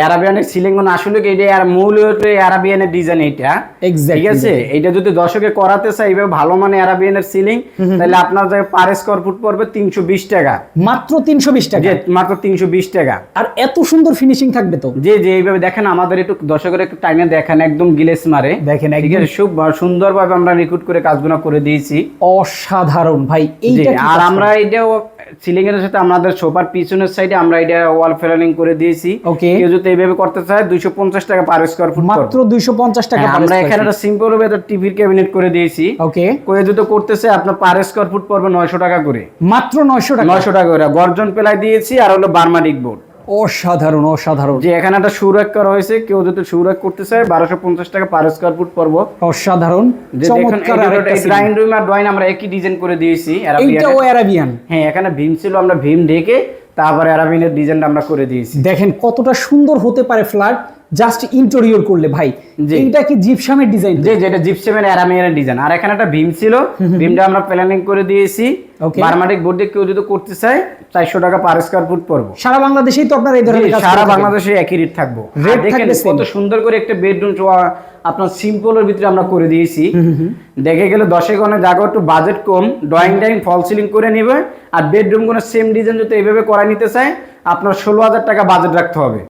আরাবিয়ানের ceiling গুলো আসলে কি এটা আর মূল আরাবিয়ানের ডিজাইন এটা ঠিক আছে। এটা যদি দর্শকে করাতে চাই এইভাবে ভালো মানে আরাবিয়ানের সিলিং, তাহলে আপনার যে পার স্কয়ার ফুট পড়বে 320 টাকা, মাত্র 320 টাকা। জি মাত্র 320 টাকা। আর এত সুন্দর ফিনিশিং থাকবে তো। জি জি, এইভাবে দেখেন আমাদের একটু দর্শকের একটু টাইমে দেখেন, একদম গ্লেস মারে দেখেন, ঠিক আছে, খুব সুন্দরভাবে আমরা রিক্রুট করে কাজগুলো করে দিয়েছি। অসাধারণ ভাই। এইটা আর আমরা এটাও সিলিং এর সাথে আমাদের সোফার পিছনের সাইডে আমরা এটা ওয়াল ফ্লোরিং করে দিয়েছি। ওকে, কেউ যদি এইভাবে করতে চায় 250 টাকা পার স্কয়ার ফুট, মাত্র 250 টাকা। আমরা এখানে একটা সিম্পল ভাবে টিভির ক্যাবিনেট করে দিয়েছি। ওকে, কেউ যদি করতে চায় আপনার পার স্কয়ার ফুট পড়বে 900 টাকা করে, মাত্র 900 টাকা। 900 টাকা করে গর্জন প্লাই দিয়েছি। আর হলো বার্মাটিক বোর্ড, অসাধারণ অসাধারণ। যে এখানে একটা সুরাক করা হয়েছে, কেউ যদি সুরাক করতে চায় 1250 টাকা পার স্কয়ার ফুট পড়বে। অসাধারণ চমৎকার। ড্রয়িং রুম আর ড্রয়িং আমরা একই ডিজাইন করে দিয়েছি। এইটাও আরাবিয়ান। হ্যাঁ, এখানে ভীম ছিল, আমরা ভীম ঢেকে তারপরে আরাবিয়ানের ডিজাইনটা আমরা করে দিয়েছি। দেখেন কতটা সুন্দর হতে পারে ফ্ল্যাট জাস্ট ইন্টেরিয়র করলে ভাই। এইটা কি জিপসামের ডিজাইন? যে যেটা জিপসামের আরাবিয়ানের ডিজাইন। আর এখানে একটা ভীম ছিল, ভীমটা আমরা প্ল্যানিং করে দিয়েছি। বার্মাটিক বোর্ড দিয়ে কেউ যদি করতে চায় 400 টাকা পার স্কয়ার ফুট পড়বে। সারা বাংলাদেশেই তো আপনারা এই ধরনের কাজ, সারা বাংলাদেশে একই রেট থাকবো। দেখেন কত সুন্দর করে একটা বেডরুম আপনার সিম্পলের ভিতরে আমরা করে দিয়েছি। দেখে গেলে 10 কোণে জায়গা, একটু বাজেট কম, ড্রয়িং ডাইনিং ফল সিলিং করে নিবে। আর বেডরুম কোনো সেম ডিজাইন যদি এইভাবে করাই নিতে চায় আপনার 16,000 টাকা বাজেট রাখতে হবে।